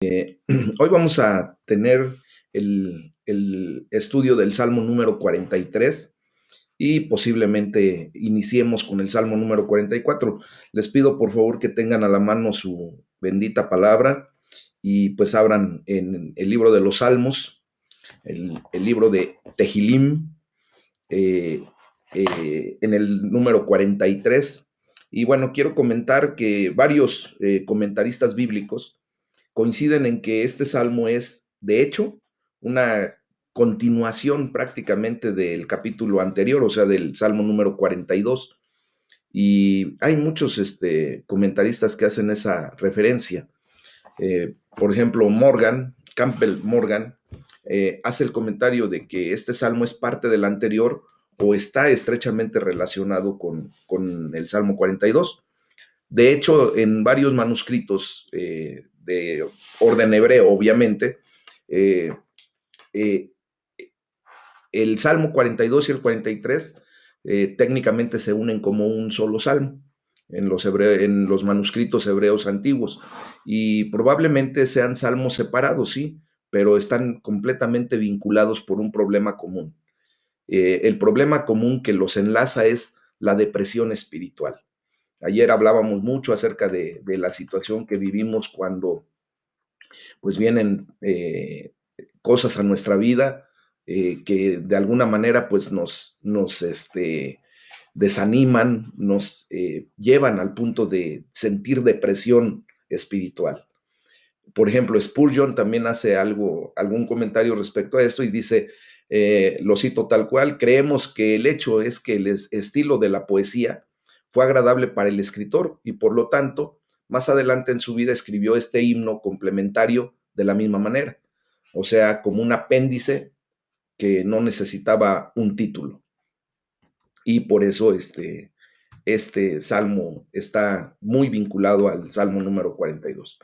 Hoy vamos a tener el estudio del Salmo número 43 y posiblemente iniciemos con el Salmo número 44. Les pido por favor que tengan a la mano su bendita palabra y pues abran en el libro de los Salmos, el libro de Tehilim, eh, en el número 43. Y bueno, quiero comentar que varios comentaristas bíblicos coinciden en que este salmo es, de hecho, una continuación prácticamente del capítulo anterior, o sea, del salmo número 42. Y hay muchos comentaristas que hacen esa referencia. Por ejemplo, Campbell Morgan, hace el comentario de que este salmo es parte del anterior o está estrechamente relacionado con el Salmo 42. De hecho, en varios manuscritos de orden hebreo, obviamente, eh, eh, el Salmo 42 y el 43 técnicamente se unen como un solo salmo en los manuscritos hebreos antiguos. Y probablemente sean salmos separados, sí, pero están completamente vinculados por un problema común. El problema común que los enlaza es la depresión espiritual. Ayer hablábamos mucho acerca de la situación que vivimos cuando pues vienen cosas a nuestra vida que de alguna manera pues nos desaniman, nos llevan al punto de sentir depresión espiritual. Por ejemplo, Spurgeon también hace algún comentario respecto a esto y dice, lo cito tal cual: creemos que el hecho es que el estilo de la poesía fue agradable para el escritor y por lo tanto, más adelante en su vida escribió este himno complementario de la misma manera, o sea, como un apéndice que no necesitaba un título. Y por eso este salmo está muy vinculado al salmo número 42.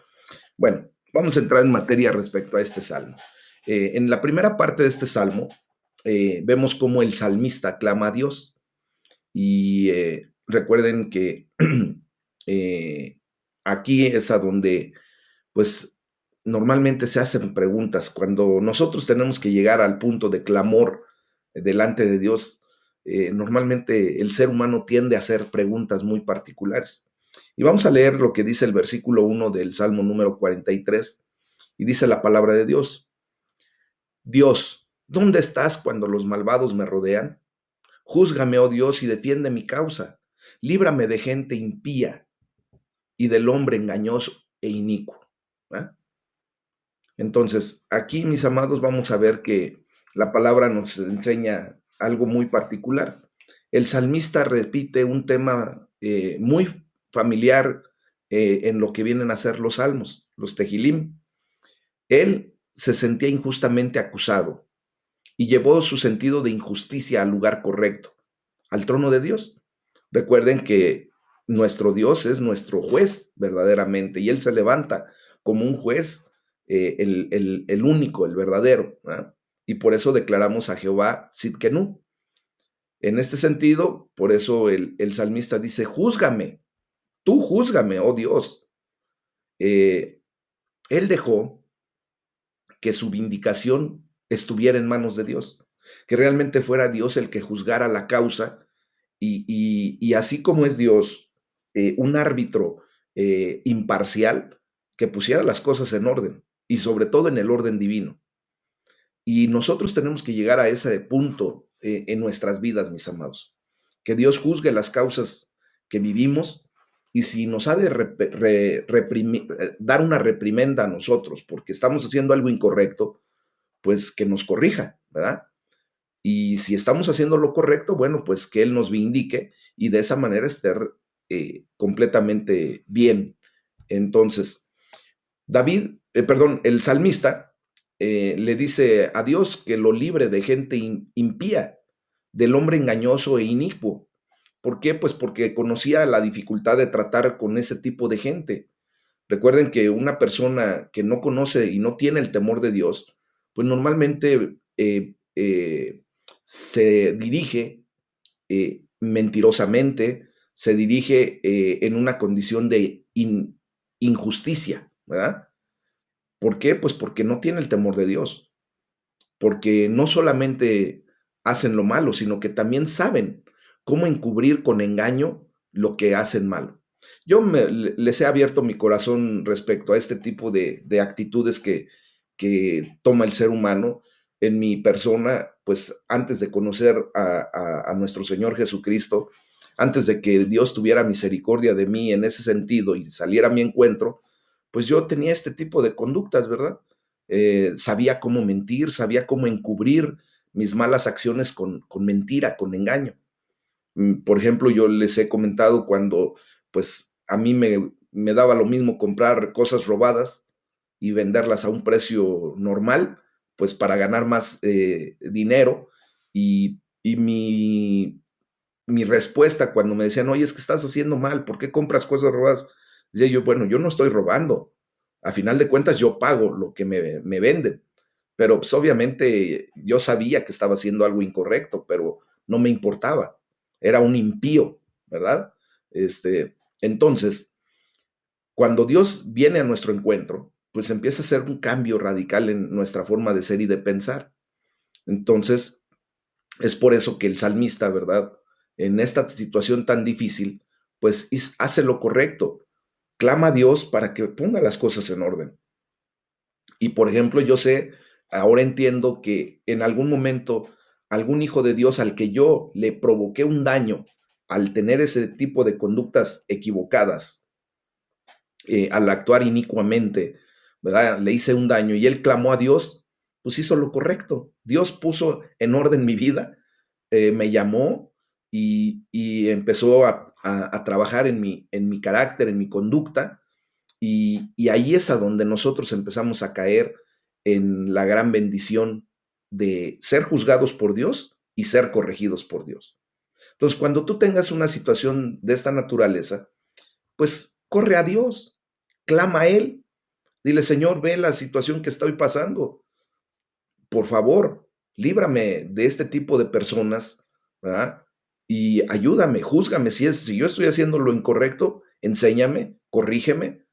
Bueno, vamos a entrar en materia respecto a este salmo. En la primera parte de este salmo, vemos cómo el salmista clama a Dios. Y recuerden que eh, aquí es a donde, pues, normalmente se hacen preguntas. Cuando nosotros tenemos que llegar al punto de clamor delante de Dios, normalmente el ser humano tiende a hacer preguntas muy particulares. Y vamos a leer lo que dice el versículo 1 del Salmo número 43, y dice la palabra de Dios: Dios, ¿dónde estás cuando los malvados me rodean? Júzgame, oh Dios, y defiende mi causa. Líbrame de gente impía y del hombre engañoso e inicuo. ¿Ah? Entonces, aquí, mis amados, vamos a ver que la palabra nos enseña algo muy particular. El salmista repite un tema muy familiar en lo que vienen a ser los salmos, los tejilim. Él se sentía injustamente acusado y llevó su sentido de injusticia al lugar correcto, al trono de Dios. Recuerden que nuestro Dios es nuestro juez verdaderamente y Él se levanta como un juez, el único, el verdadero, ¿verdad? Y por eso declaramos a Jehová Sidkenu. En este sentido, por eso el salmista dice: júzgame, tú júzgame, oh Dios. Eh, él dejó que su vindicación estuviera en manos de Dios, que realmente fuera Dios el que juzgara la causa. Y así como es Dios un árbitro imparcial, que pusiera las cosas en orden y sobre todo en el orden divino. Y nosotros tenemos que llegar a ese punto en nuestras vidas, mis amados, que Dios juzgue las causas que vivimos, y si nos ha de dar una reprimenda a nosotros porque estamos haciendo algo incorrecto, pues que nos corrija, ¿verdad? Y si estamos haciendo lo correcto, bueno, pues que Él nos vindique y de esa manera estar completamente bien. Entonces, el salmista le dice a Dios que lo libre de gente impía, del hombre engañoso e inicuo. ¿Por qué? Pues porque conocía la dificultad de tratar con ese tipo de gente. Recuerden que una persona que no conoce y no tiene el temor de Dios, pues normalmente se dirige mentirosamente, se dirige en una condición de injusticia, ¿verdad? ¿Por qué? Pues porque no tiene el temor de Dios, porque no solamente hacen lo malo, sino que también saben cómo encubrir con engaño lo que hacen malo. Les he abierto mi corazón respecto a este tipo de actitudes que toma el ser humano en mi persona, pues antes de conocer a nuestro Señor Jesucristo, antes de que Dios tuviera misericordia de mí en ese sentido y saliera a mi encuentro, pues yo tenía este tipo de conductas, ¿verdad? Sabía cómo mentir, sabía cómo encubrir mis malas acciones con mentira, con engaño. Por ejemplo, yo les he comentado cuando pues a mí me daba lo mismo comprar cosas robadas y venderlas a un precio normal, pues para ganar más dinero. Y mi respuesta cuando me decían, oye, es que estás haciendo mal, ¿por qué compras cosas robadas? Decía yo, bueno, yo no estoy robando. A final de cuentas, yo pago lo que me venden. Pero pues, obviamente yo sabía que estaba haciendo algo incorrecto, pero no me importaba. Era un impío, ¿verdad? Entonces, cuando Dios viene a nuestro encuentro, pues empieza a ser un cambio radical en nuestra forma de ser y de pensar. Entonces, es por eso que el salmista, ¿verdad? En esta situación tan difícil, pues hace lo correcto, clama a Dios para que ponga las cosas en orden. Y por ejemplo, yo sé, ahora entiendo que en algún momento algún hijo de Dios al que yo le provoqué un daño al tener ese tipo de conductas equivocadas, al actuar inicuamente, ¿verdad? Le hice un daño y él clamó a Dios, pues hizo lo correcto. Dios puso en orden mi vida, me llamó y empezó a trabajar en mi carácter, en mi conducta, y ahí es a donde nosotros empezamos a caer en la gran bendición de ser juzgados por Dios y ser corregidos por Dios. Entonces, cuando tú tengas una situación de esta naturaleza, pues corre a Dios, clama a Él, dile, Señor, ve la situación que estoy pasando, por favor, líbrame de este tipo de personas, ¿verdad? Y ayúdame, júzgame si yo estoy haciendo lo incorrecto, enséñame, corrígeme,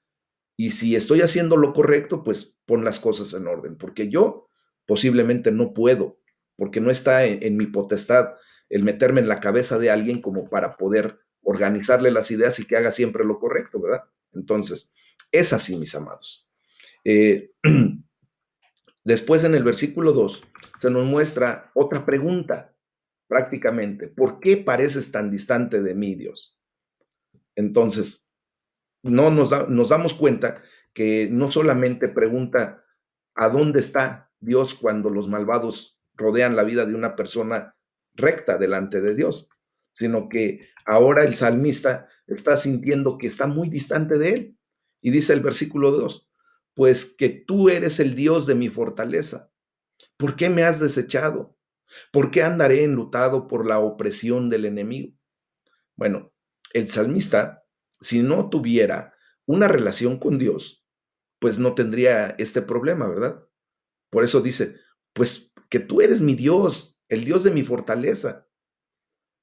y si estoy haciendo lo correcto, pues pon las cosas en orden, porque yo posiblemente no puedo, porque no está en mi potestad el meterme en la cabeza de alguien como para poder organizarle las ideas y que haga siempre lo correcto, ¿verdad? Entonces, es así, mis amados. Eh, Después en el versículo 2 se nos muestra otra pregunta, prácticamente. ¿Por qué pareces tan distante de mí, Dios? Entonces, no nos damos cuenta que no solamente pregunta a dónde está Dios cuando los malvados rodean la vida de una persona recta delante de Dios, sino que ahora el salmista está sintiendo que está muy distante de él. Y dice el versículo 2, pues que tú eres el Dios de mi fortaleza. ¿Por qué me has desechado? ¿Por qué andaré enlutado por la opresión del enemigo? Bueno, el salmista, si no tuviera una relación con Dios, pues no tendría este problema, ¿verdad? Por eso dice, pues que tú eres mi Dios, el Dios de mi fortaleza.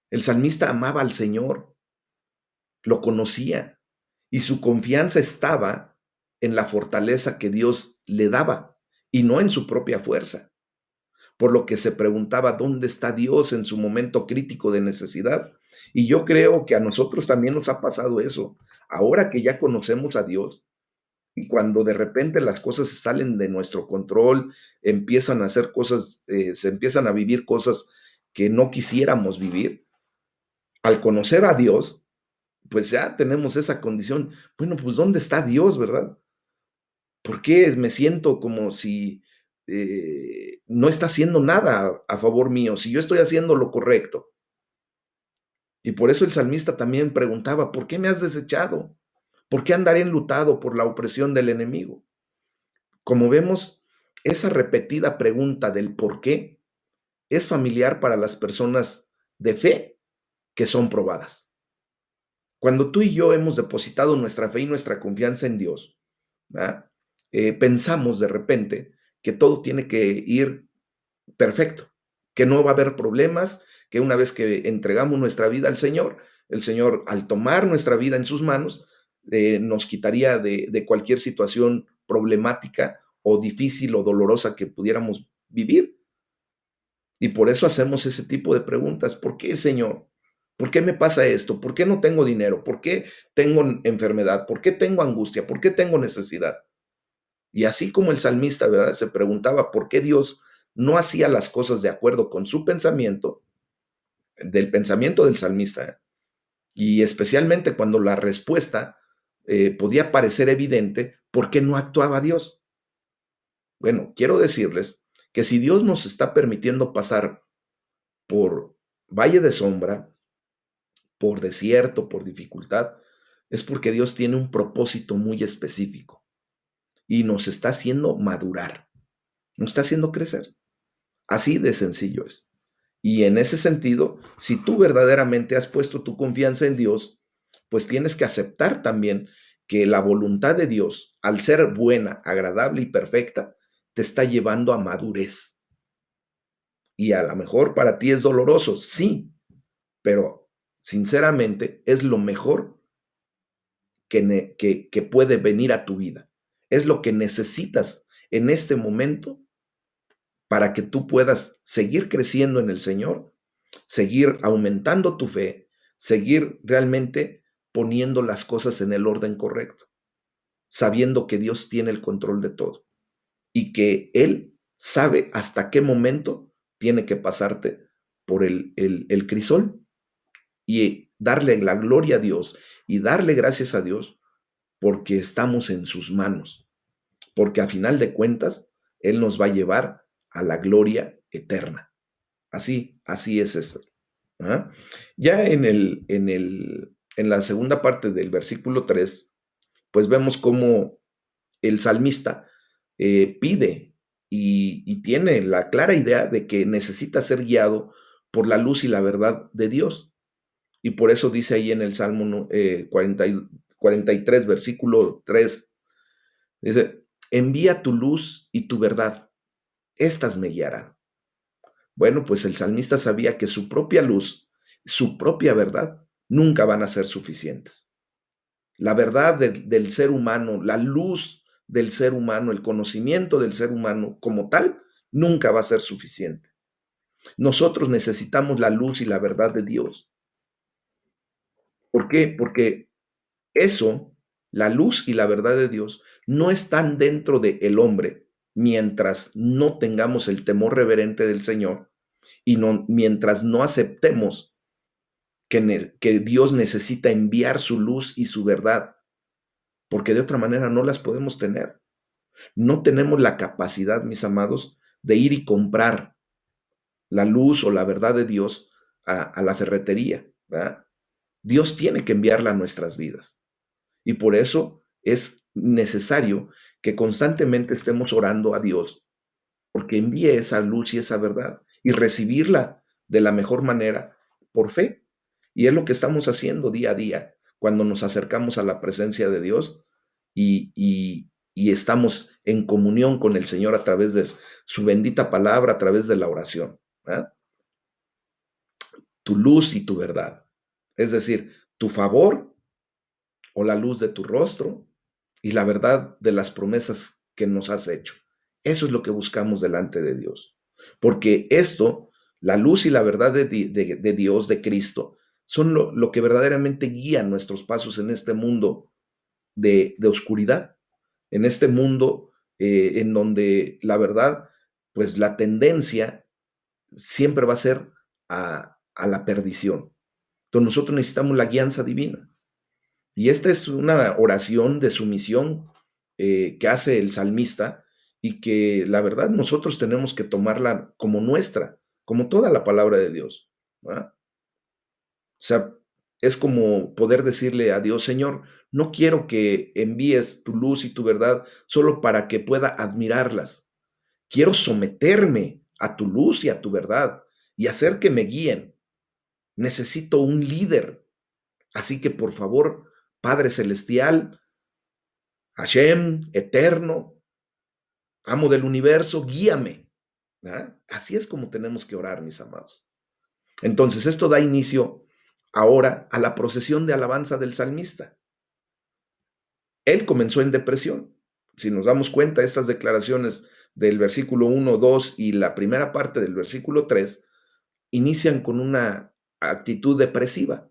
El salmista amaba al Señor, lo conocía y su confianza estaba en la fortaleza que Dios le daba y no en su propia fuerza. Por lo que se preguntaba dónde está Dios en su momento crítico de necesidad. Y yo creo que a nosotros también nos ha pasado eso. Ahora que ya conocemos a Dios y cuando de repente las cosas se salen de nuestro control, empiezan a hacer cosas, se empiezan a vivir cosas que no quisiéramos vivir, al conocer a Dios, pues ya tenemos esa condición. Bueno, pues ¿dónde está Dios, verdad? ¿Por qué me siento como si no está haciendo nada a favor mío, si yo estoy haciendo lo correcto? Y por eso el salmista también preguntaba, ¿por qué me has desechado? ¿Por qué andaré enlutado por la opresión del enemigo? Como vemos, esa repetida pregunta del por qué es familiar para las personas de fe que son probadas. Cuando tú y yo hemos depositado nuestra fe y nuestra confianza en Dios, ¿verdad? Pensamos de repente que todo tiene que ir perfecto, que no va a haber problemas, que una vez que entregamos nuestra vida al Señor, el Señor al tomar nuestra vida en sus manos, nos quitaría de cualquier situación problemática o difícil o dolorosa que pudiéramos vivir. Y por eso hacemos ese tipo de preguntas. ¿Por qué, Señor? ¿Por qué me pasa esto? ¿Por qué no tengo dinero? ¿Por qué tengo enfermedad? ¿Por qué tengo angustia? ¿Por qué tengo necesidad? Y así como el salmista, ¿verdad? Se preguntaba por qué Dios no hacía las cosas de acuerdo con su pensamiento, del pensamiento del salmista, ¿eh? Y especialmente cuando la respuesta podía parecer evidente, ¿por qué no actuaba Dios? Bueno, quiero decirles que si Dios nos está permitiendo pasar por valle de sombra, por desierto, por dificultad, es porque Dios tiene un propósito muy específico y nos está haciendo madurar, nos está haciendo crecer. Así de sencillo es. Y en ese sentido, si tú verdaderamente has puesto tu confianza en Dios, pues tienes que aceptar también que la voluntad de Dios, al ser buena, agradable y perfecta, te está llevando a madurez. Y a lo mejor para ti es doloroso, sí, pero sinceramente es lo mejor que puede venir a tu vida. Es lo que necesitas en este momento para que tú puedas seguir creciendo en el Señor, seguir aumentando tu fe, seguir realmente poniendo las cosas en el orden correcto, sabiendo que Dios tiene el control de todo y que Él sabe hasta qué momento tiene que pasarte por el crisol y darle la gloria a Dios y darle gracias a Dios porque estamos en sus manos, porque a final de cuentas Él nos va a llevar a la gloria eterna. Así es esto. ¿Ah? Ya en la segunda parte del versículo 3, pues vemos cómo el salmista pide y tiene la clara idea de que necesita ser guiado por la luz y la verdad de Dios. Y por eso dice ahí en el Salmo 43, versículo 3, dice, envía tu luz y tu verdad, estas me guiarán. Bueno, pues el salmista sabía que su propia luz, su propia verdad, nunca van a ser suficientes. La verdad del ser humano, la luz del ser humano, el conocimiento del ser humano como tal, nunca va a ser suficiente. Nosotros necesitamos la luz y la verdad de Dios. ¿Por qué? Porque eso, la luz y la verdad de Dios, no están dentro del hombre mientras no tengamos el temor reverente del Señor y no, mientras no aceptemos que Dios necesita enviar su luz y su verdad, porque de otra manera no las podemos tener. No tenemos la capacidad, mis amados, de ir y comprar la luz o la verdad de Dios a la ferretería, ¿verdad? Dios tiene que enviarla a nuestras vidas. Y por eso es necesario que constantemente estemos orando a Dios porque envíe esa luz y esa verdad y recibirla de la mejor manera por fe. Y es lo que estamos haciendo día a día cuando nos acercamos a la presencia de Dios y estamos en comunión con el Señor a través de su bendita palabra, a través de la oración. ¿Verdad? Tu luz y tu verdad. Es decir, tu favor o la luz de tu rostro y la verdad de las promesas que nos has hecho. Eso es lo que buscamos delante de Dios. Porque esto, la luz y la verdad de Dios, de Cristo, son lo que verdaderamente guía nuestros pasos en este mundo de oscuridad, en este mundo en donde la verdad, pues la tendencia siempre va a ser a la perdición. Entonces nosotros necesitamos la guianza divina. Y esta es una oración de sumisión que hace el salmista y que la verdad nosotros tenemos que tomarla como nuestra, como toda la palabra de Dios. ¿Verdad? O sea, es como poder decirle a Dios, Señor, no quiero que envíes tu luz y tu verdad solo para que pueda admirarlas. Quiero someterme a tu luz y a tu verdad y hacer que me guíen. Necesito un líder. Así que por favor, Padre Celestial, Hashem, eterno, amo del universo, guíame. ¿Verdad? Así es como tenemos que orar, mis amados. Entonces, esto da inicio ahora a la procesión de alabanza del salmista. Él comenzó en depresión. Si nos damos cuenta, estas declaraciones del versículo 1, 2 y la primera parte del versículo 3 inician con una actitud depresiva,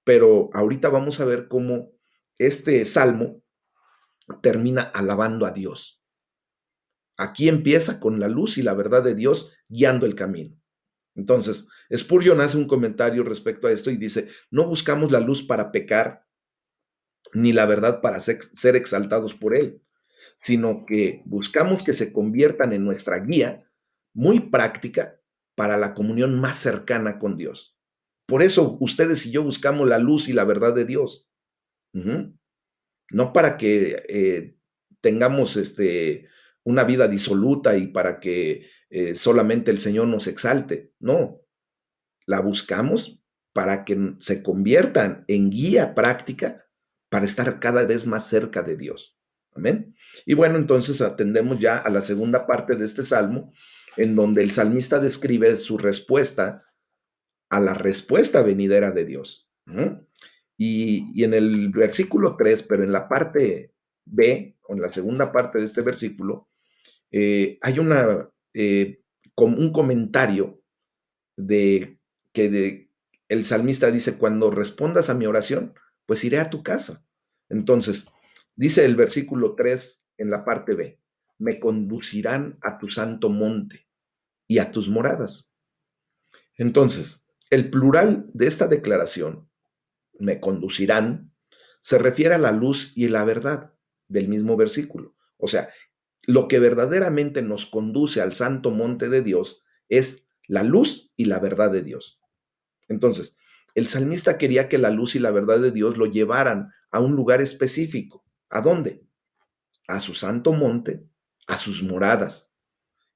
pero ahorita vamos a ver cómo este salmo termina alabando a Dios. Aquí empieza con la luz y la verdad de Dios guiando el camino. Entonces, Spurgeon hace un comentario respecto a esto y dice, no buscamos la luz para pecar, ni la verdad para ser exaltados por él, sino que buscamos que se conviertan en nuestra guía muy práctica para la comunión más cercana con Dios. Por eso ustedes y yo buscamos la luz y la verdad de Dios. Ujú. No para que tengamos una vida disoluta y para que solamente el Señor nos exalte. No, la buscamos para que se conviertan en guía práctica para estar cada vez más cerca de Dios. Amén. Y bueno, entonces atendemos ya a la segunda parte de este salmo, en donde el salmista describe su respuesta a la respuesta venidera de Dios. Y en el versículo 3, pero en la parte B, o en la segunda parte de este versículo, hay como un comentario de el salmista dice, cuando respondas a mi oración, pues iré a tu casa. Entonces, dice el versículo 3 en la parte B, me conducirán a tu santo monte y a tus moradas. Entonces, el plural de esta declaración, me conducirán, se refiere a la luz y la verdad del mismo versículo. O sea, lo que verdaderamente nos conduce al santo monte de Dios es la luz y la verdad de Dios. Entonces, el salmista quería que la luz y la verdad de Dios lo llevaran a un lugar específico. ¿A dónde? A su santo monte, a sus moradas.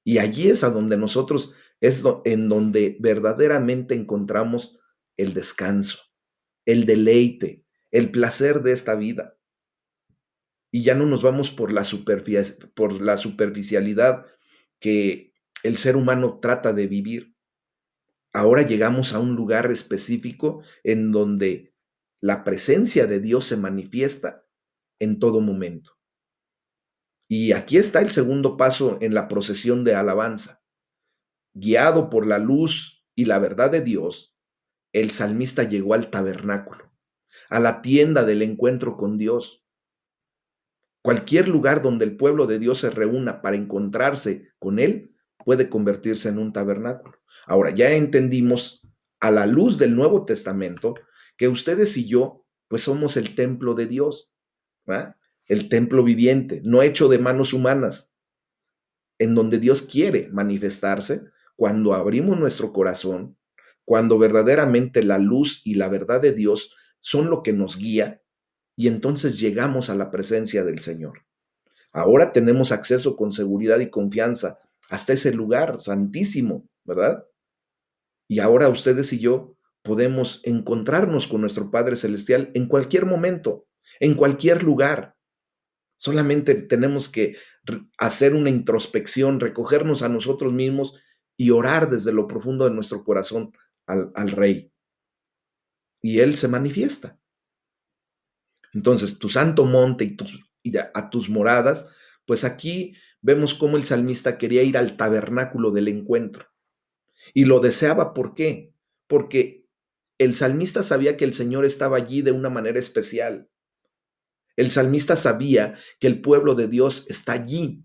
Y allí es a donde nosotros, en donde verdaderamente encontramos el descanso, el deleite, el placer de esta vida. Y ya no nos vamos por la superficialidad que el ser humano trata de vivir. Ahora llegamos a un lugar específico en donde la presencia de Dios se manifiesta en todo momento. Y aquí está el segundo paso en la procesión de alabanza. Guiado por la luz y la verdad de Dios, el salmista llegó al tabernáculo, a la tienda del encuentro con Dios. Cualquier lugar donde el pueblo de Dios se reúna para encontrarse con Él puede convertirse en un tabernáculo. Ahora, ya entendimos a la luz del Nuevo Testamento que ustedes y yo, pues somos el templo de Dios, ¿va? El templo viviente, no hecho de manos humanas, en donde Dios quiere manifestarse cuando abrimos nuestro corazón, cuando verdaderamente la luz y la verdad de Dios son lo que nos guía y entonces llegamos a la presencia del Señor. Ahora tenemos acceso con seguridad y confianza hasta ese lugar santísimo, ¿verdad? Y ahora ustedes y yo podemos encontrarnos con nuestro Padre Celestial en cualquier momento, en cualquier lugar. Solamente tenemos que hacer una introspección, recogernos a nosotros mismos y orar desde lo profundo de nuestro corazón al Rey. Y Él se manifiesta. Entonces, tu santo monte y a tus moradas, pues aquí vemos cómo el salmista quería ir al tabernáculo del encuentro. Y lo deseaba, ¿por qué? Porque el salmista sabía que el Señor estaba allí de una manera especial. El salmista sabía que el pueblo de Dios está allí.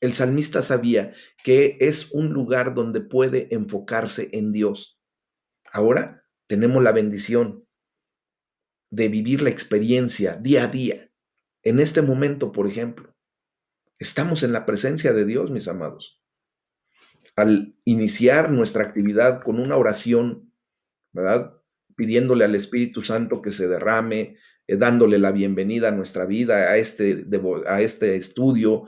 El salmista sabía que es un lugar donde puede enfocarse en Dios. Ahora tenemos la bendición de vivir la experiencia día a día. En este momento, por ejemplo, estamos en la presencia de Dios, mis amados. Al iniciar nuestra actividad con una oración, ¿verdad? Pidiéndole al Espíritu Santo que se derrame, dándole la bienvenida a nuestra vida, a este estudio,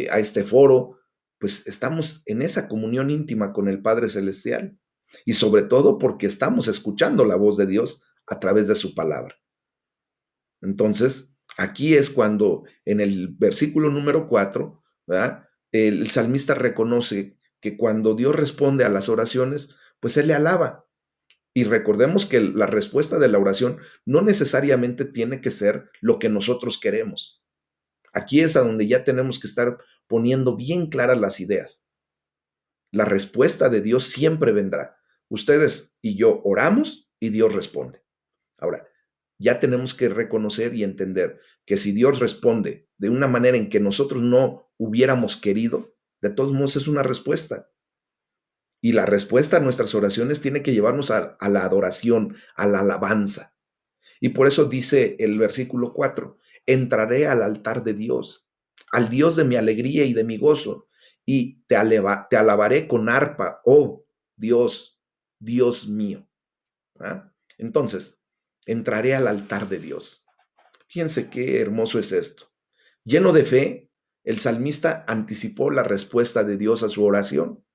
a este foro, pues estamos en esa comunión íntima con el Padre Celestial. Y sobre todo porque estamos escuchando la voz de Dios a través de su palabra. Entonces, aquí es cuando en el versículo número 4, ¿verdad? El salmista reconoce que cuando Dios responde a las oraciones, pues Él le alaba. Y recordemos que la respuesta de la oración no necesariamente tiene que ser lo que nosotros queremos. Aquí es a donde ya tenemos que estar poniendo bien claras las ideas. La respuesta de Dios siempre vendrá. Ustedes y yo oramos y Dios responde. Ahora, ya tenemos que reconocer y entender que si Dios responde de una manera en que nosotros no hubiéramos querido, de todos modos es una respuesta. Y la respuesta a nuestras oraciones tiene que llevarnos a la adoración, a la alabanza. Y por eso dice el versículo 4, entraré al altar de Dios, al Dios de mi alegría y de mi gozo, y te alabaré con arpa, oh Dios, Dios mío. ¿Ah? Entonces, entraré al altar de Dios. Fíjense qué hermoso es esto. Lleno de fe, el salmista anticipó la respuesta de Dios a su oración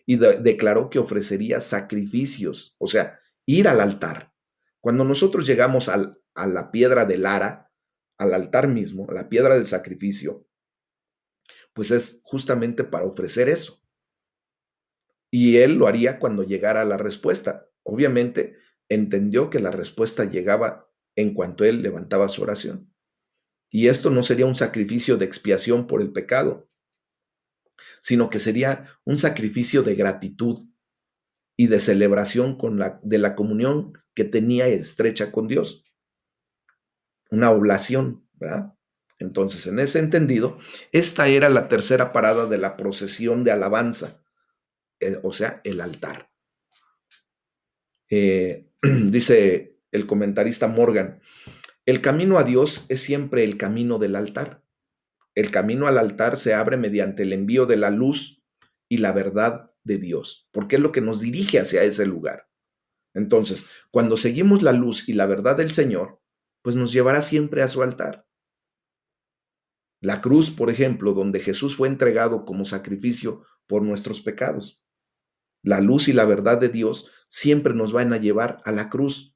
y declaró que ofrecería sacrificios, o sea, ir al altar. Cuando nosotros llegamos a la piedra del ara, al altar mismo, a la piedra del sacrificio, pues es justamente para ofrecer eso. Y él lo haría cuando llegara la respuesta. Obviamente, entendió que la respuesta llegaba en cuanto él levantaba su oración. Y esto no sería un sacrificio de expiación por el pecado, sino que sería un sacrificio de gratitud y de celebración de la comunión que tenía estrecha con Dios. Una oblación, ¿verdad? Entonces, en ese entendido, esta era la tercera parada de la procesión de alabanza, o sea, el altar. Dice el comentarista Morgan, el camino a Dios es siempre el camino del altar. El camino al altar se abre mediante el envío de la luz y la verdad de Dios, porque es lo que nos dirige hacia ese lugar. Entonces, cuando seguimos la luz y la verdad del Señor, pues nos llevará siempre a su altar. La cruz, por ejemplo, donde Jesús fue entregado como sacrificio por nuestros pecados. La luz y la verdad de Dios siempre nos van a llevar a la cruz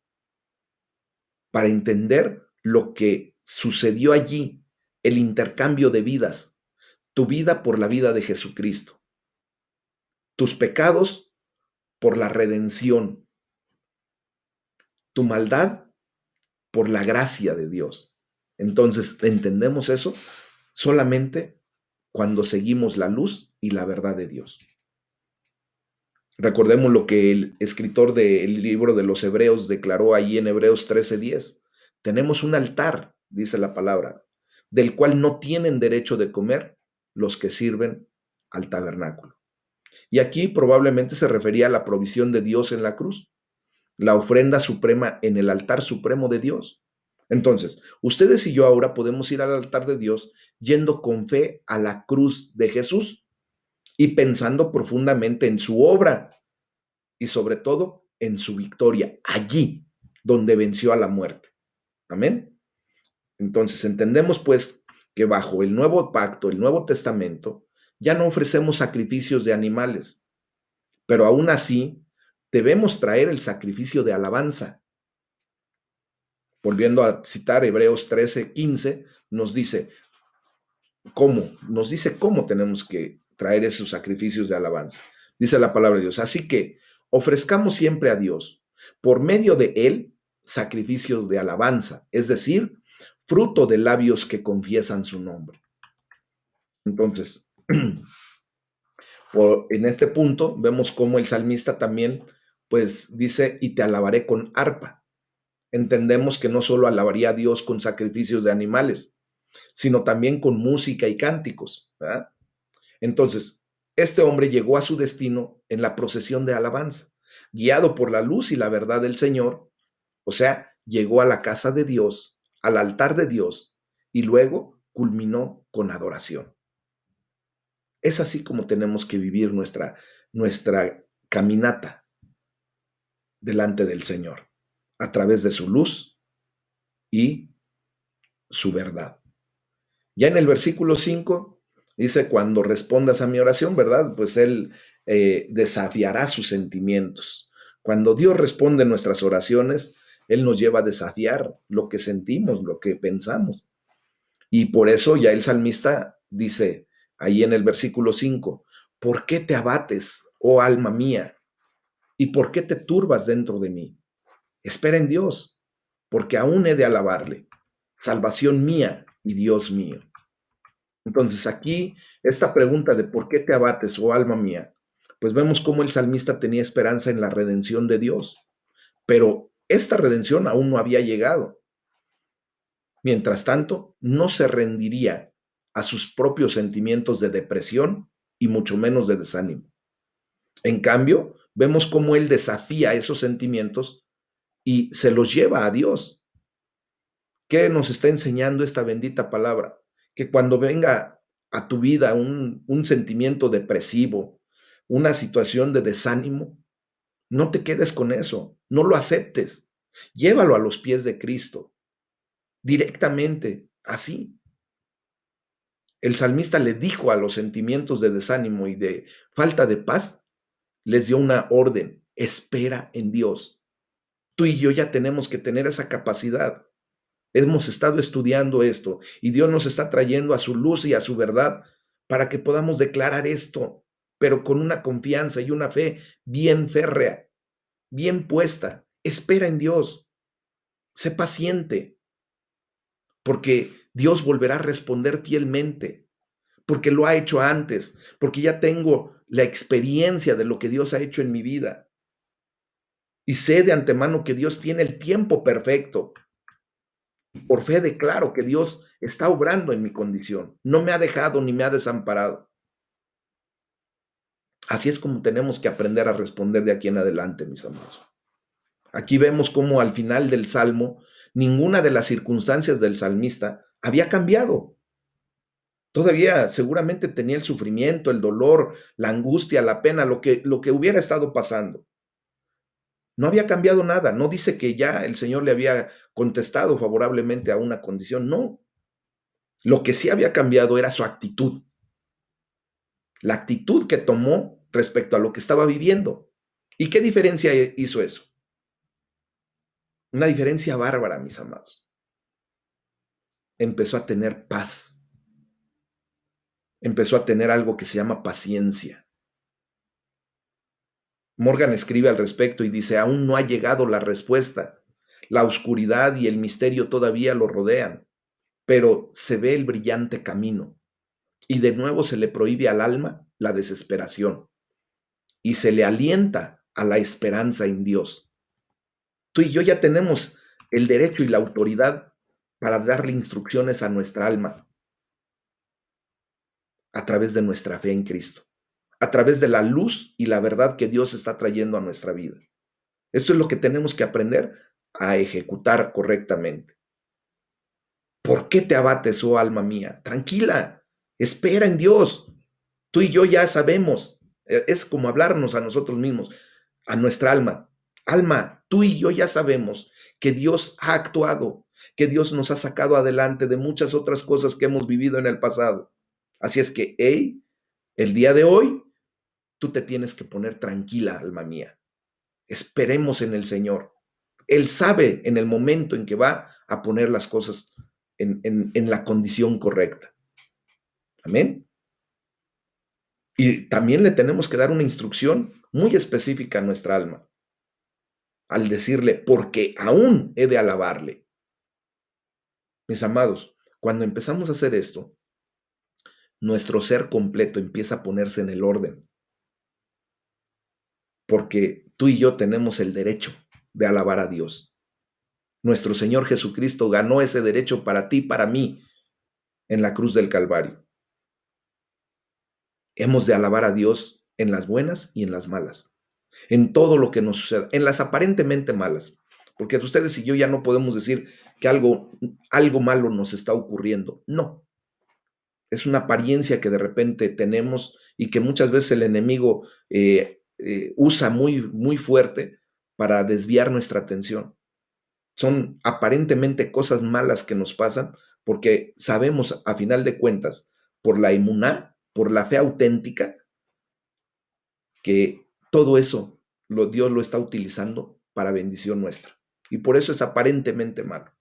para entender lo que sucedió allí, el intercambio de vidas, tu vida por la vida de Jesucristo, tus pecados por la redención, tu maldad por la gracia de Dios. Entonces, entendemos eso solamente cuando seguimos la luz y la verdad de Dios. Recordemos lo que el escritor del libro de los Hebreos declaró ahí en Hebreos 13:10. Tenemos un altar, dice la palabra, del cual no tienen derecho de comer los que sirven al tabernáculo. Y aquí probablemente se refería a la provisión de Dios en la cruz, la ofrenda suprema en el altar supremo de Dios. Entonces, ustedes y yo ahora podemos ir al altar de Dios yendo con fe a la cruz de Jesús y pensando profundamente en su obra y sobre todo en su victoria, allí donde venció a la muerte. Amén. Entonces, entendemos pues que bajo el nuevo pacto, el Nuevo Testamento, ya no ofrecemos sacrificios de animales, pero aún así debemos traer el sacrificio de alabanza. Volviendo a citar Hebreos 13:15, nos dice cómo tenemos que traer esos sacrificios de alabanza. Dice la palabra de Dios. Así que ofrezcamos siempre a Dios, por medio de Él, sacrificios de alabanza, es decir, fruto de labios que confiesan su nombre. Entonces, en este punto vemos cómo el salmista también, pues dice, y te alabaré con arpa. Entendemos que no solo alabaría a Dios con sacrificios de animales, sino también con música y cánticos, ¿verdad? Entonces, este hombre llegó a su destino en la procesión de alabanza, guiado por la luz y la verdad del Señor, o sea, llegó a la casa de Dios, al altar de Dios, y luego culminó con adoración. Es así como tenemos que vivir nuestra caminata delante del Señor, a través de su luz y su verdad. Ya en el versículo 5 dice, cuando respondas a mi oración, ¿verdad? Pues Él desafiará sus sentimientos. Cuando Dios responde nuestras oraciones, Él nos lleva a desafiar lo que sentimos, lo que pensamos. Y por eso ya el salmista dice ahí en el versículo 5, ¿por qué te abates, oh alma mía? ¿Y por qué te turbas dentro de mí? Espera en Dios, porque aún he de alabarle, salvación mía y Dios mío. Entonces aquí, esta pregunta de ¿por qué te abates, oh alma mía? Pues vemos cómo el salmista tenía esperanza en la redención de Dios, pero esta redención aún no había llegado. Mientras tanto, no se rendiría a sus propios sentimientos de depresión y mucho menos de desánimo. En cambio, vemos cómo él desafía esos sentimientos y se los lleva a Dios. ¿Qué nos está enseñando esta bendita palabra? Que cuando venga a tu vida un sentimiento depresivo, una situación de desánimo, no te quedes con eso, no lo aceptes, llévalo a los pies de Cristo, directamente, así. El salmista le dijo a los sentimientos de desánimo y de falta de paz, les dio una orden: espera en Dios. Tú y yo ya tenemos que tener esa capacidad. Hemos estado estudiando esto y Dios nos está trayendo a su luz y a su verdad para que podamos declarar esto, pero con una confianza y una fe bien férrea, bien puesta. Espera en Dios, sé paciente, porque Dios volverá a responder fielmente, porque lo ha hecho antes, porque ya tengo la experiencia de lo que Dios ha hecho en mi vida y sé de antemano que Dios tiene el tiempo perfecto. Por fe declaro que Dios está obrando en mi condición. No me ha dejado ni me ha desamparado. Así es como tenemos que aprender a responder de aquí en adelante, mis amados. Aquí vemos cómo al final del Salmo, ninguna de las circunstancias del salmista había cambiado. Todavía seguramente tenía el sufrimiento, el dolor, la angustia, la pena, lo que hubiera estado pasando. No había cambiado nada. No dice que ya el Señor le había contestado favorablemente a una condición. No. Lo que sí había cambiado era su actitud. La actitud que tomó respecto a lo que estaba viviendo. ¿Y qué diferencia hizo eso? Una diferencia bárbara, mis amados. Empezó a tener paz. Empezó a tener algo que se llama paciencia. Morgan escribe al respecto y dice: aún no ha llegado la respuesta. La oscuridad y el misterio todavía lo rodean, pero se ve el brillante camino. Y de nuevo se le prohíbe al alma la desesperación y se le alienta a la esperanza en Dios. Tú y yo ya tenemos el derecho y la autoridad para darle instrucciones a nuestra alma a través de nuestra fe en Cristo, a través de la luz y la verdad que Dios está trayendo a nuestra vida. Esto es lo que tenemos que aprender a ejecutar correctamente. ¿Por qué te abates, oh alma mía? Tranquila, espera en Dios. Tú y yo ya sabemos. Es como hablarnos a nosotros mismos, a nuestra alma. Alma, tú y yo ya sabemos que Dios ha actuado, que Dios nos ha sacado adelante de muchas otras cosas que hemos vivido en el pasado. Así es que, hey, el día de hoy, tú te tienes que poner tranquila, alma mía. Esperemos en el Señor. Él sabe en el momento en que va a poner las cosas en la condición correcta. Amén. Y también le tenemos que dar una instrucción muy específica a nuestra alma, al decirle: porque aún he de alabarle. Mis amados, cuando empezamos a hacer esto, nuestro ser completo empieza a ponerse en el orden, porque tú y yo tenemos el derecho de alabar a Dios. Nuestro Señor Jesucristo ganó ese derecho para ti y para mí en la cruz del Calvario. Hemos de alabar a Dios en las buenas y en las malas, en todo lo que nos suceda, en las aparentemente malas, porque ustedes y yo ya no podemos decir que algo malo nos está ocurriendo. No, es una apariencia que de repente tenemos y que muchas veces el enemigo usa muy, muy fuerte para desviar nuestra atención. Son aparentemente cosas malas que nos pasan porque sabemos, a final de cuentas, por la emuná, por la fe auténtica, que todo eso Dios lo está utilizando para bendición nuestra. Y por eso es aparentemente malo.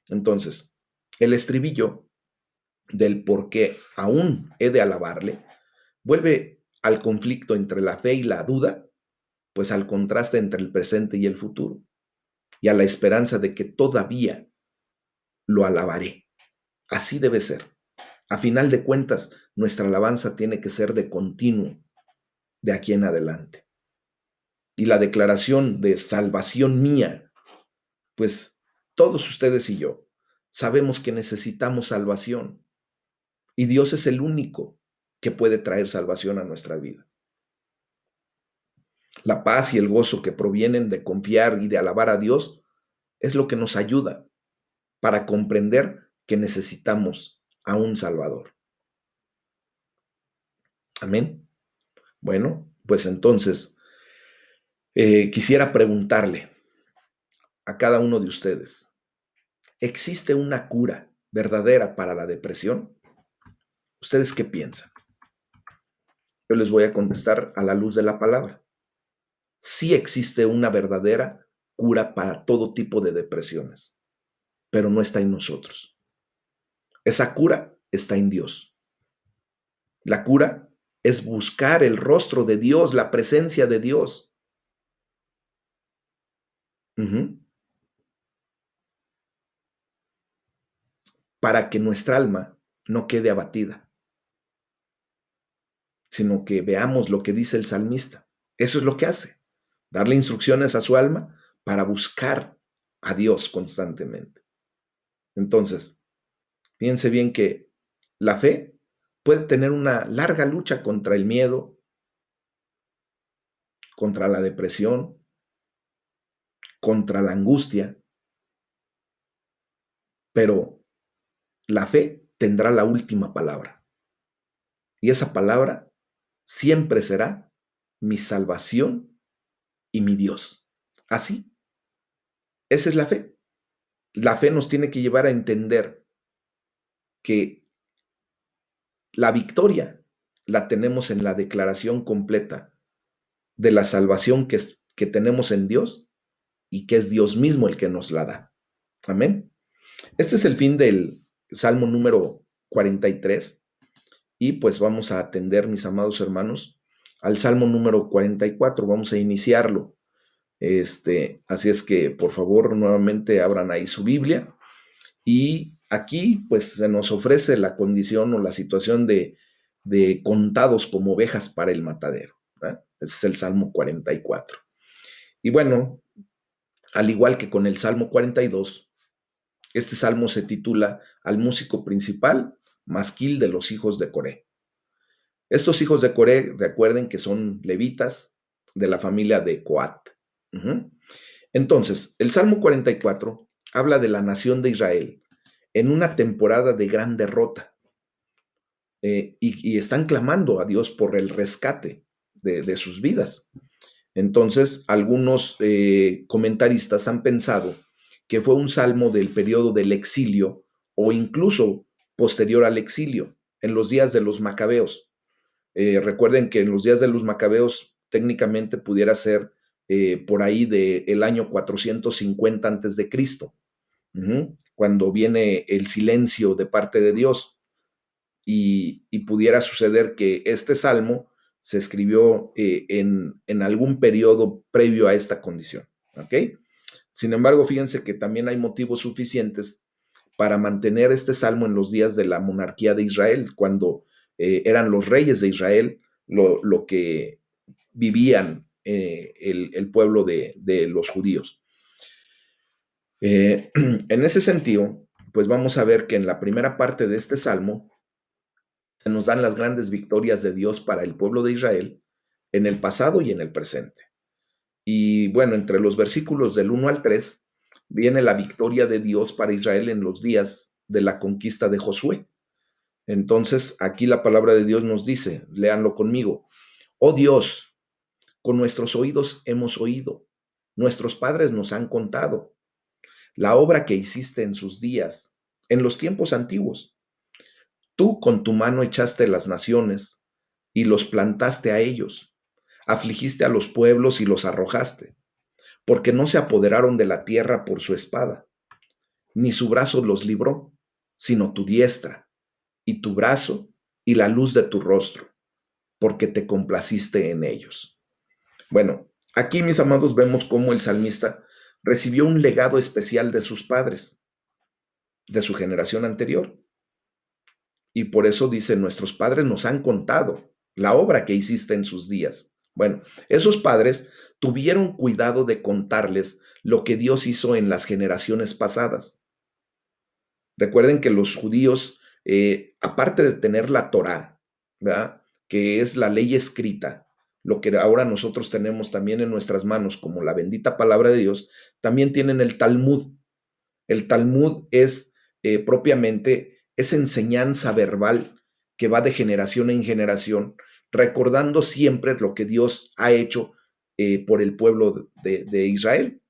Entonces, el estribillo del por qué aún he de alabarle vuelve al conflicto entre la fe y la duda, pues al contraste entre el presente y el futuro, y a la esperanza de que todavía lo alabaré. Así debe ser. A final de cuentas, nuestra alabanza tiene que ser de continuo, de aquí en adelante. Y la declaración de salvación mía, pues todos ustedes y yo sabemos que necesitamos salvación y Dios es el único que puede traer salvación a nuestra vida. La paz y el gozo que provienen de confiar y de alabar a Dios es lo que nos ayuda para comprender que necesitamos a un Salvador. Amén. Bueno, pues entonces quisiera preguntarle a cada uno de ustedes, ¿existe una cura verdadera para la depresión? ¿Ustedes qué piensan? Yo les voy a contestar a la luz de la palabra. Sí existe una verdadera cura para todo tipo de depresiones, pero no está en nosotros. Esa cura está en Dios. La cura es buscar el rostro de Dios, la presencia de Dios. Ujú. Para que nuestra alma no quede abatida, sino que veamos lo que dice el salmista. Eso es lo que hace, darle instrucciones a su alma para buscar a Dios constantemente. Entonces, piense bien que la fe puede tener una larga lucha contra el miedo, contra la depresión, contra la angustia, pero la fe tendrá la última palabra. Y esa palabra siempre será mi salvación y mi Dios. Así, esa es la fe. La fe nos tiene que llevar a entender que la victoria la tenemos en la declaración completa de la salvación que tenemos en Dios y que es Dios mismo el que nos la da. Amén. Este es el fin del Salmo número 43 y pues vamos a atender, mis amados hermanos, al Salmo número 44. Vamos a iniciarlo. Así es que, por favor, nuevamente abran ahí su Biblia. Y aquí, pues, se nos ofrece la condición o la situación de contados como ovejas para el matadero. Ese es el Salmo 44. Y bueno, al igual que con el Salmo 42, este salmo se titula Al músico principal, masquil de los hijos de Coré. Estos hijos de Coré, recuerden que son levitas de la familia de Coat. Entonces, el Salmo 44 habla de la nación de Israel en una temporada de gran derrota y están clamando a Dios por el rescate de sus vidas. Entonces, algunos comentaristas han pensado que fue un salmo del periodo del exilio o incluso posterior al exilio, en los días de los macabeos. Recuerden que en los días de los macabeos técnicamente pudiera ser por ahí del año 450 antes de Cristo, cuando viene el silencio de parte de Dios y pudiera suceder que este salmo se escribió en algún periodo previo a esta condición, ¿ok? Sin embargo, fíjense que también hay motivos suficientes para mantener este salmo en los días de la monarquía de Israel, cuando eran los reyes de Israel lo que vivían el pueblo de los judíos. En ese sentido, pues vamos a ver que en la primera parte de este salmo se nos dan las grandes victorias de Dios para el pueblo de Israel en el pasado y en el presente. Y bueno, entre los versículos del 1 al 3 viene la victoria de Dios para Israel en los días de la conquista de Josué. Entonces, aquí la palabra de Dios nos dice, léanlo conmigo: oh Dios, con nuestros oídos hemos oído, nuestros padres nos han contado la obra que hiciste en sus días, en los tiempos antiguos. Tú con tu mano echaste las naciones y los plantaste a ellos, afligiste a los pueblos y los arrojaste, porque no se apoderaron de la tierra por su espada, ni su brazo los libró, sino tu diestra, y tu brazo y la luz de tu rostro, porque te complaciste en ellos. Bueno, aquí, mis amados, vemos cómo el salmista recibió un legado especial de sus padres, de su generación anterior. Y por eso dice, nuestros padres nos han contado la obra que hiciste en sus días. Bueno, esos padres tuvieron cuidado de contarles lo que Dios hizo en las generaciones pasadas. Recuerden que los judíos, aparte de tener la Torá, ¿verdad? Que es la ley escrita, lo que ahora nosotros tenemos también en nuestras manos como la bendita palabra de Dios, también tienen el Talmud. El Talmud es propiamente esa enseñanza verbal que va de generación en generación, recordando siempre lo que Dios ha hecho por el pueblo de Israel.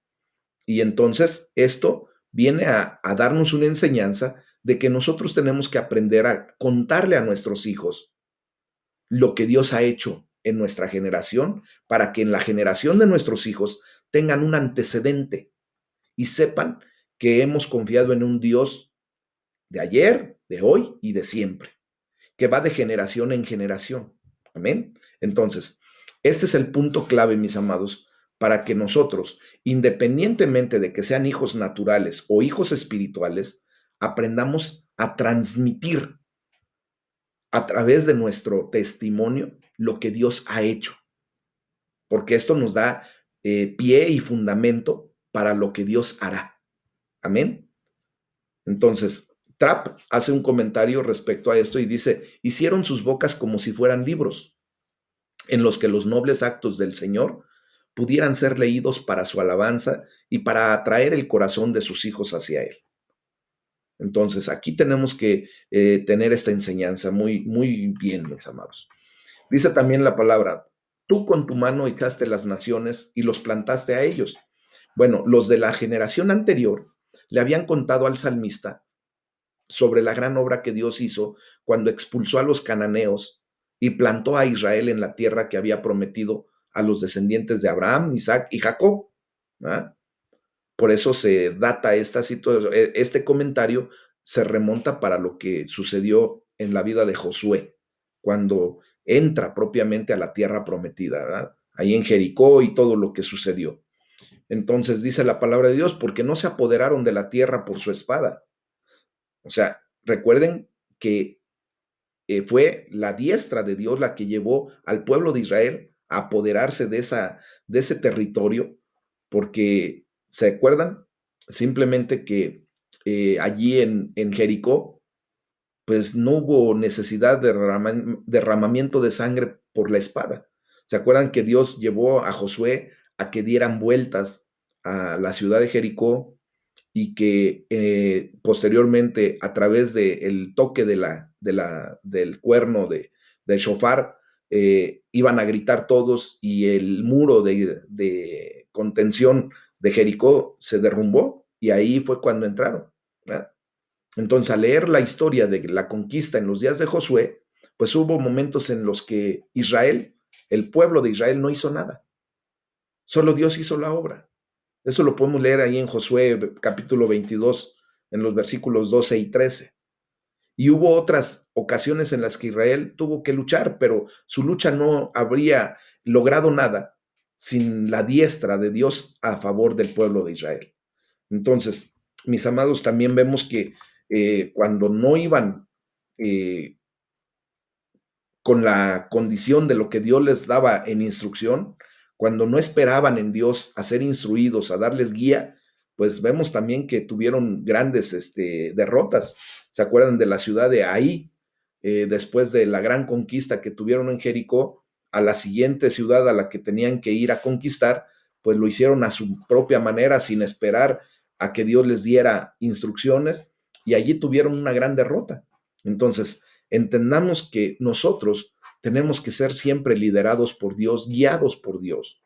Y entonces esto viene a darnos una enseñanza de que nosotros tenemos que aprender a contarle a nuestros hijos lo que Dios ha hecho en nuestra generación para que en la generación de nuestros hijos tengan un antecedente y sepan que hemos confiado en un Dios de ayer, de hoy y de siempre, que va de generación en generación. Amén. Entonces, este es el punto clave, mis amados, para que nosotros, independientemente de que sean hijos naturales o hijos espirituales, aprendamos a transmitir a través de nuestro testimonio lo que Dios ha hecho, porque esto nos da pie y fundamento para lo que Dios hará. Amén. Entonces, Trapp hace un comentario respecto a esto y dice, hicieron sus bocas como si fueran libros, en los que los nobles actos del Señor pudieran ser leídos para su alabanza y para atraer el corazón de sus hijos hacia Él. Entonces, aquí tenemos que tener esta enseñanza muy, muy bien, mis amados. Dice también la palabra, tú con tu mano echaste las naciones y los plantaste a ellos. Bueno, los de la generación anterior le habían contado al salmista sobre la gran obra que Dios hizo cuando expulsó a los cananeos y plantó a Israel en la tierra que había prometido a los descendientes de Abraham, Isaac y Jacob. ¿Ah? Por eso se data esta situación, este comentario se remonta para lo que sucedió en la vida de Josué, cuando entra propiamente a la tierra prometida, ¿verdad? Ahí en Jericó y todo lo que sucedió. Entonces dice la palabra de Dios, porque no se apoderaron de la tierra por su espada. O sea, recuerden que fue la diestra de Dios la que llevó al pueblo de Israel a apoderarse de ese territorio, porque, ¿se acuerdan? Simplemente que allí en Jericó, pues no hubo necesidad de derramamiento de sangre por la espada. ¿Se acuerdan que Dios llevó a Josué a que dieran vueltas a la ciudad de Jericó y que posteriormente a través del toque del cuerno del shofar iban a gritar todos y el muro de contención de Jericó se derrumbó y ahí fue cuando entraron, ¿verdad? Entonces, al leer la historia de la conquista en los días de Josué, pues hubo momentos en los que Israel, el pueblo de Israel no hizo nada, solo Dios hizo la obra. Eso lo podemos leer ahí en Josué capítulo 22, en los versículos 12 y 13. Y hubo otras ocasiones en las que Israel tuvo que luchar, pero su lucha no habría logrado nada sin la diestra de Dios a favor del pueblo de Israel. Entonces, mis amados, también vemos que cuando no iban eh, con la condición de lo que Dios les daba en instrucción, cuando no esperaban en Dios a ser instruidos, a darles guía, pues vemos también que tuvieron grandes derrotas. ¿Se acuerdan de la ciudad de Ahí? Después de la gran conquista que tuvieron en Jericó, a la siguiente ciudad a la que tenían que ir a conquistar, pues lo hicieron a su propia manera, sin esperar a que Dios les diera instrucciones, y allí tuvieron una gran derrota. Entonces, entendamos que nosotros tenemos que ser siempre liderados por Dios, guiados por Dios.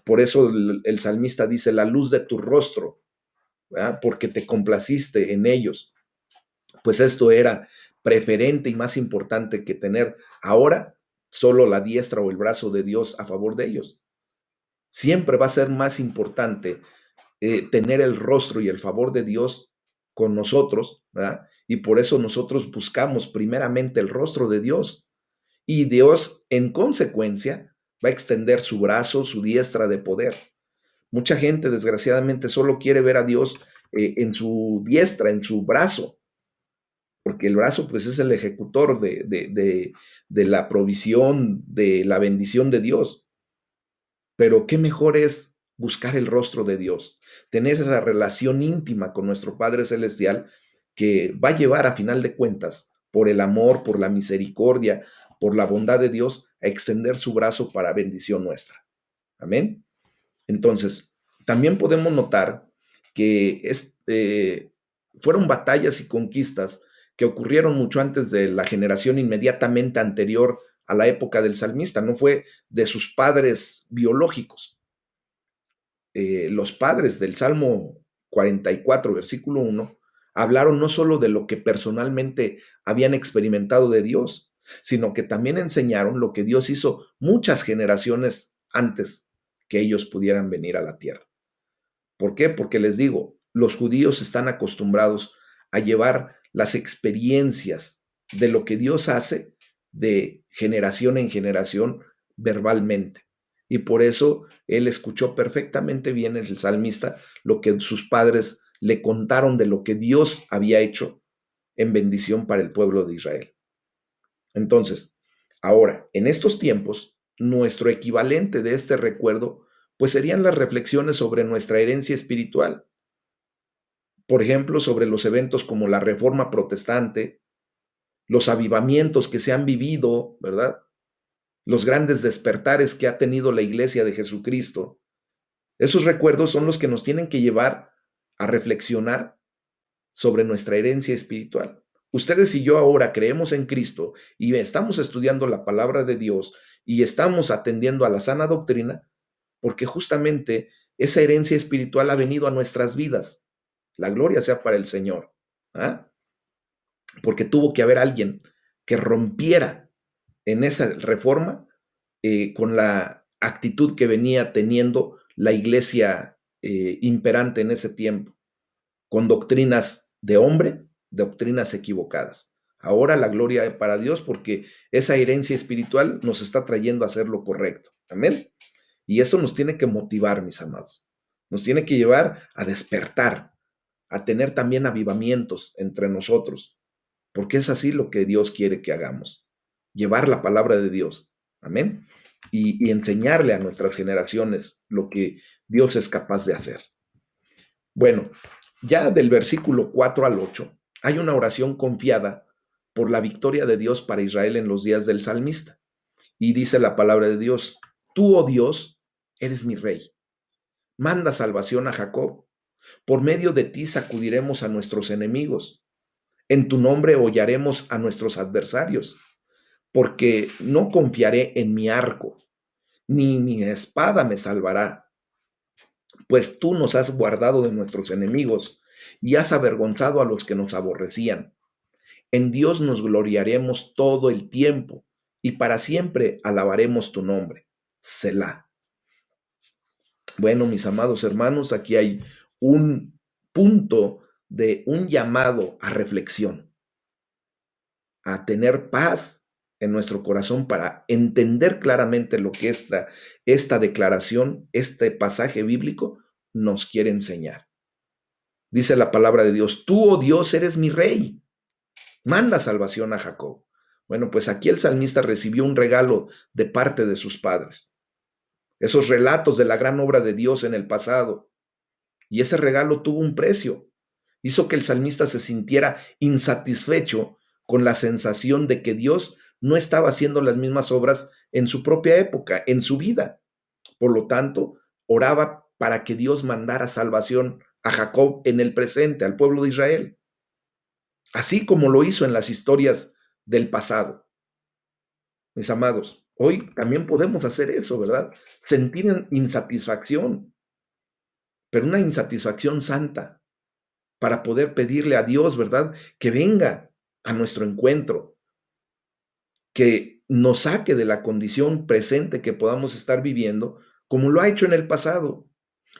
Por eso el salmista dice, la luz de tu rostro, ¿verdad? Porque te complaciste en ellos. Pues esto era preferente y más importante que tener ahora solo la diestra o el brazo de Dios a favor de ellos. Siempre va a ser más importante tener el rostro y el favor de Dios con nosotros, ¿verdad? Y por eso nosotros buscamos primeramente el rostro de Dios. Y Dios, en consecuencia, va a extender su brazo, su diestra de poder. Mucha gente, desgraciadamente, solo quiere ver a Dios en su diestra, en su brazo, porque el brazo pues es el ejecutor de la provisión, de la bendición de Dios. Pero qué mejor es buscar el rostro de Dios, tener esa relación íntima con nuestro Padre Celestial que va a llevar a final de cuentas, por el amor, por la misericordia, por la bondad de Dios, a extender su brazo para bendición nuestra. Amén. Entonces, también podemos notar que fueron batallas y conquistas que ocurrieron mucho antes de la generación inmediatamente anterior a la época del salmista, no fue de sus padres biológicos. Los padres del Salmo 44, versículo 1, hablaron no solo de lo que personalmente habían experimentado de Dios, sino que también enseñaron lo que Dios hizo muchas generaciones antes que ellos pudieran venir a la tierra. ¿Por qué? Porque les digo, los judíos están acostumbrados a llevar las experiencias de lo que Dios hace de generación en generación verbalmente. Y por eso él escuchó perfectamente bien el salmista lo que sus padres le contaron de lo que Dios había hecho en bendición para el pueblo de Israel. Entonces, ahora, en estos tiempos, nuestro equivalente de este recuerdo, pues serían las reflexiones sobre nuestra herencia espiritual. Por ejemplo, sobre los eventos como la Reforma Protestante, los avivamientos que se han vivido, ¿verdad? Los grandes despertares que ha tenido la Iglesia de Jesucristo. Esos recuerdos son los que nos tienen que llevar a reflexionar sobre nuestra herencia espiritual. Ustedes y yo ahora creemos en Cristo y estamos estudiando la palabra de Dios y estamos atendiendo a la sana doctrina porque justamente esa herencia espiritual ha venido a nuestras vidas. La gloria sea para el Señor. ¿Ah? Porque tuvo que haber alguien que rompiera en esa reforma con la actitud que venía teniendo la iglesia imperante en ese tiempo, con doctrinas de hombre, doctrinas equivocadas. Ahora la gloria para Dios porque esa herencia espiritual nos está trayendo a hacer lo correcto. Amén. Y eso nos tiene que motivar, mis amados. Nos tiene que llevar a despertar, a tener también avivamientos entre nosotros, porque es así lo que Dios quiere que hagamos. Llevar la palabra de Dios. Amén. Y enseñarle a nuestras generaciones lo que Dios es capaz de hacer. Bueno, ya del versículo 4 al 8 hay una oración confiada por la victoria de Dios para Israel en los días del salmista. Y dice la palabra de Dios, tú, oh Dios, eres mi rey. Manda salvación a Jacob. Por medio de ti sacudiremos a nuestros enemigos. En tu nombre hollaremos a nuestros adversarios. Porque no confiaré en mi arco, ni mi espada me salvará. Pues tú nos has guardado de nuestros enemigos y has avergonzado a los que nos aborrecían. En Dios nos gloriaremos todo el tiempo y para siempre alabaremos tu nombre. Selah. Bueno, mis amados hermanos, aquí hay un punto de un llamado a reflexión, a tener paz en nuestro corazón para entender claramente lo que esta declaración, este pasaje bíblico nos quiere enseñar. Dice la palabra de Dios, tú, oh Dios, eres mi rey. Manda salvación a Jacob. Bueno, pues aquí el salmista recibió un regalo de parte de sus padres. Esos relatos de la gran obra de Dios en el pasado. Y ese regalo tuvo un precio. Hizo que el salmista se sintiera insatisfecho con la sensación de que Dios no estaba haciendo las mismas obras en su propia época, en su vida. Por lo tanto, oraba para que Dios mandara salvación a Jacob en el presente, al pueblo de Israel, así como lo hizo en las historias del pasado. Mis amados, hoy también podemos hacer eso, ¿verdad? Sentir insatisfacción, pero una insatisfacción santa, para poder pedirle a Dios, ¿verdad? Que venga a nuestro encuentro, que nos saque de la condición presente que podamos estar viviendo, como lo ha hecho en el pasado.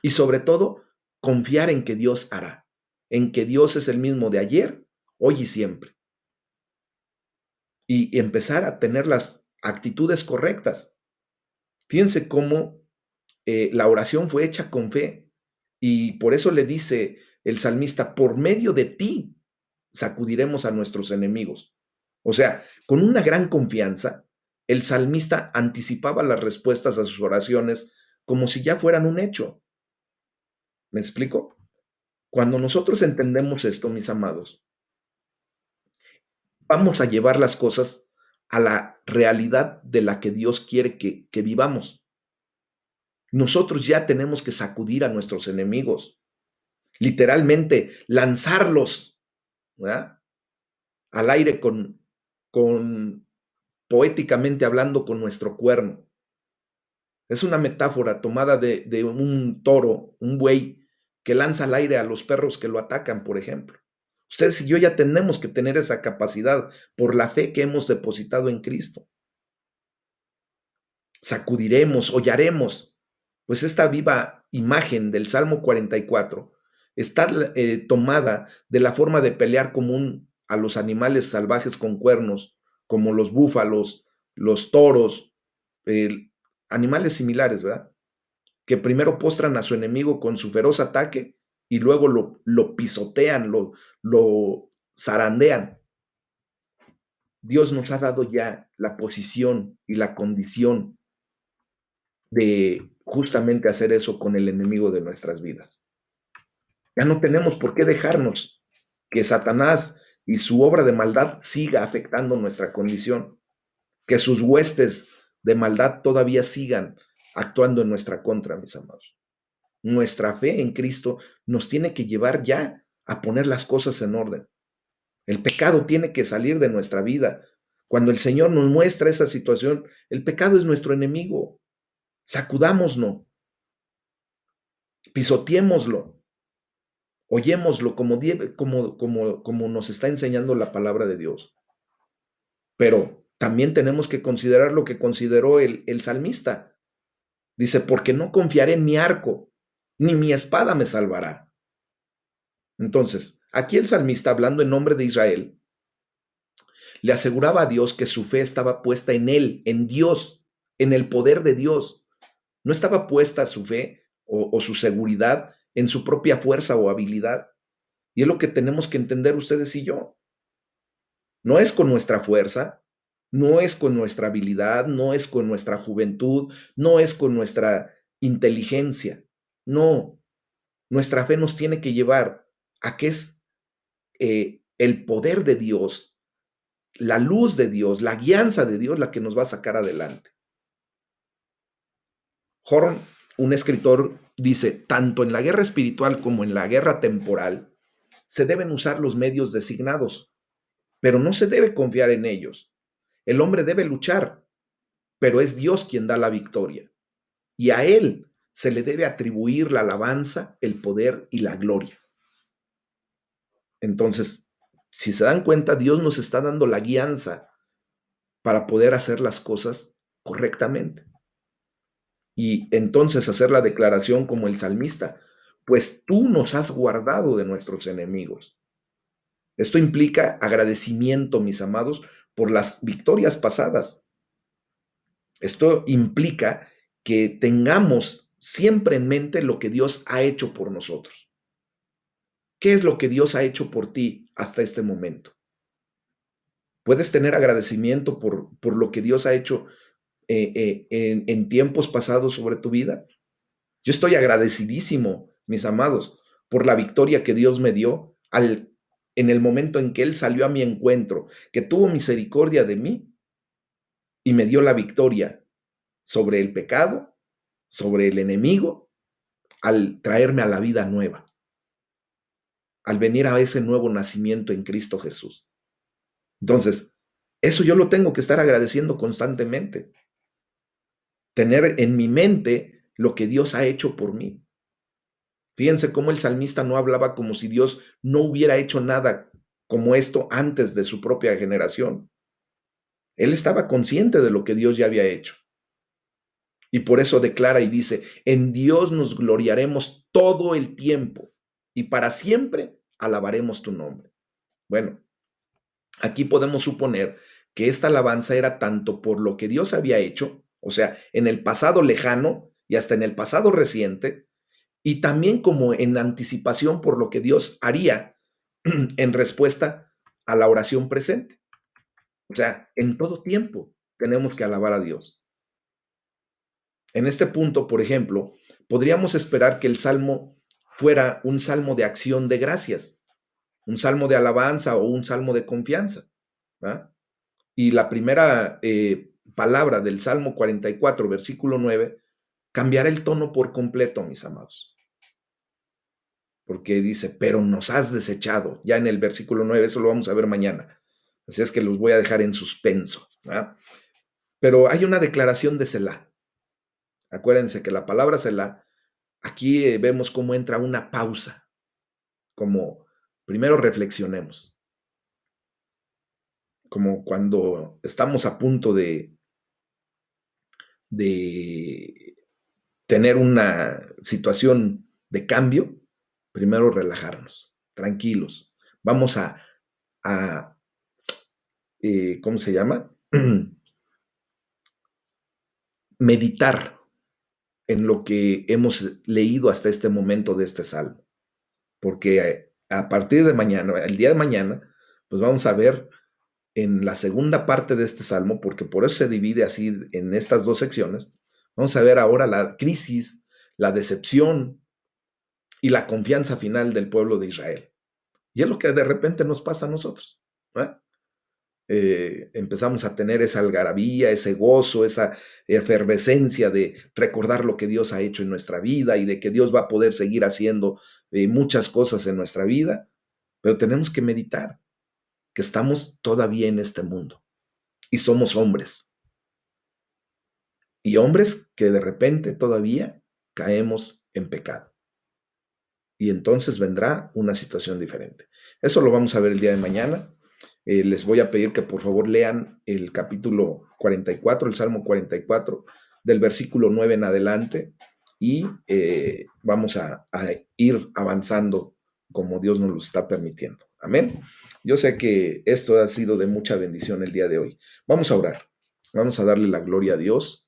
Y sobre todo, confiar en que Dios hará, en que Dios es el mismo de ayer, hoy y siempre. Y empezar a tener las actitudes correctas. Fíjense cómo la oración fue hecha con fe. Y por eso le dice el salmista, por medio de ti. sacudiremos a nuestros enemigos. O sea, con una gran confianza, el salmista anticipaba las respuestas a sus oraciones como si ya fueran un hecho. ¿Me explico? Cuando nosotros entendemos esto, mis amados, vamos a llevar las cosas a la realidad de la que Dios quiere que vivamos. Nosotros ya tenemos que sacudir a nuestros enemigos, literalmente lanzarlos, ¿verdad?, al aire con poéticamente hablando, con nuestro cuerno. Es una metáfora tomada de un toro, un buey, que lanza al aire a los perros que lo atacan, por ejemplo. Ustedes y yo ya tenemos que tener esa capacidad por la fe que hemos depositado en Cristo. Sacudiremos, hollaremos. Pues esta viva imagen del Salmo 44 está tomada de la forma de pelear común a los animales salvajes con cuernos, como los búfalos, los toros, eh, animales similares, ¿verdad?, que primero postran a su enemigo con su feroz ataque y luego lo pisotean, lo zarandean. Dios nos ha dado ya la posición y la condición de justamente hacer eso con el enemigo de nuestras vidas. Ya no tenemos por qué dejarnos que Satanás y su obra de maldad siga afectando nuestra condición, que sus huestes de maldad todavía sigan actuando en nuestra contra, mis amados. Nuestra fe en Cristo nos tiene que llevar ya a poner las cosas en orden. El pecado tiene que salir de nuestra vida. Cuando el Señor nos muestra esa situación, el pecado es nuestro enemigo. Sacudámoslo, pisoteémoslo, oyémoslo como nos está enseñando la palabra de Dios. Pero también tenemos que considerar lo que consideró el salmista. Dice, porque no confiaré en mi arco, ni mi espada me salvará. Entonces, aquí el salmista, hablando en nombre de Israel, le aseguraba a Dios que su fe estaba puesta en Él, en Dios, en el poder de Dios. No estaba puesta su fe o su seguridad en su propia fuerza o habilidad. Y es lo que tenemos que entender ustedes y yo. No es con nuestra fuerza, no es con nuestra habilidad, no es con nuestra juventud, no es con nuestra inteligencia. No, nuestra fe nos tiene que llevar a que es el poder de Dios, la luz de Dios, la guianza de Dios la que nos va a sacar adelante. Horn, un escritor, dice, tanto en la guerra espiritual como en la guerra temporal, se deben usar los medios designados, pero no se debe confiar en ellos. El hombre debe luchar, pero es Dios quien da la victoria. Y a Él se le debe atribuir la alabanza, el poder y la gloria. Entonces, si se dan cuenta, Dios nos está dando la guianza para poder hacer las cosas correctamente. Y entonces hacer la declaración como el salmista, pues tú nos has guardado de nuestros enemigos. Esto implica agradecimiento, mis amados, por las victorias pasadas. Esto implica que tengamos siempre en mente lo que Dios ha hecho por nosotros. ¿Qué es lo que Dios ha hecho por ti hasta este momento? ¿Puedes tener agradecimiento por lo que Dios ha hecho en tiempos pasados sobre tu vida? Yo estoy agradecidísimo, mis amados, por la victoria que Dios me dio en el momento en que Él salió a mi encuentro, que tuvo misericordia de mí y me dio la victoria sobre el pecado, sobre el enemigo, al traerme a la vida nueva, al venir a ese nuevo nacimiento en Cristo Jesús. Entonces, eso yo lo tengo que estar agradeciendo constantemente. Tener en mi mente lo que Dios ha hecho por mí. Fíjense cómo el salmista no hablaba como si Dios no hubiera hecho nada como esto antes de su propia generación. Él estaba consciente de lo que Dios ya había hecho. Y por eso declara y dice, en Dios nos gloriaremos todo el tiempo y para siempre alabaremos tu nombre. Bueno, aquí podemos suponer que esta alabanza era tanto por lo que Dios había hecho, o sea, en el pasado lejano y hasta en el pasado reciente, y también como en anticipación por lo que Dios haría en respuesta a la oración presente. O sea, en todo tiempo tenemos que alabar a Dios. En este punto, por ejemplo, podríamos esperar que el salmo fuera un salmo de acción de gracias, un salmo de alabanza o un salmo de confianza. ¿Va? Y la primera palabra del Salmo 44, versículo 9, cambiará el tono por completo, mis amados. Porque dice, pero nos has desechado. Ya en el versículo 9, eso lo vamos a ver mañana. Así es que los voy a dejar en suspenso. ¿Va? Pero hay una declaración de Selah. Acuérdense que la palabra Selah, aquí vemos cómo entra una pausa. Como primero reflexionemos. Como cuando estamos a punto de tener una situación de cambio, primero relajarnos, tranquilos. Vamos a ¿cómo se llama? Meditar en lo que hemos leído hasta este momento de este salmo. Porque a partir de mañana, el día de mañana, pues vamos a ver en la segunda parte de este salmo, porque por eso se divide así en estas dos secciones, vamos a ver ahora la crisis, la decepción y la confianza final del pueblo de Israel. Y es lo que de repente nos pasa a nosotros. ¿Eh? Empezamos a tener esa algarabía, ese gozo, esa efervescencia de recordar lo que Dios ha hecho en nuestra vida y de que Dios va a poder seguir haciendo muchas cosas en nuestra vida, pero tenemos que meditar que estamos todavía en este mundo y somos hombres. Y hombres que de repente todavía caemos en pecado. Y entonces vendrá una situación diferente. Eso lo vamos a ver el día de mañana. Les voy a pedir que por favor lean el capítulo 44, el Salmo 44, del versículo 9 en adelante, y vamos a ir avanzando como Dios nos lo está permitiendo. Amén. Yo sé que esto ha sido de mucha bendición el día de hoy. Vamos a orar. Vamos a darle la gloria a Dios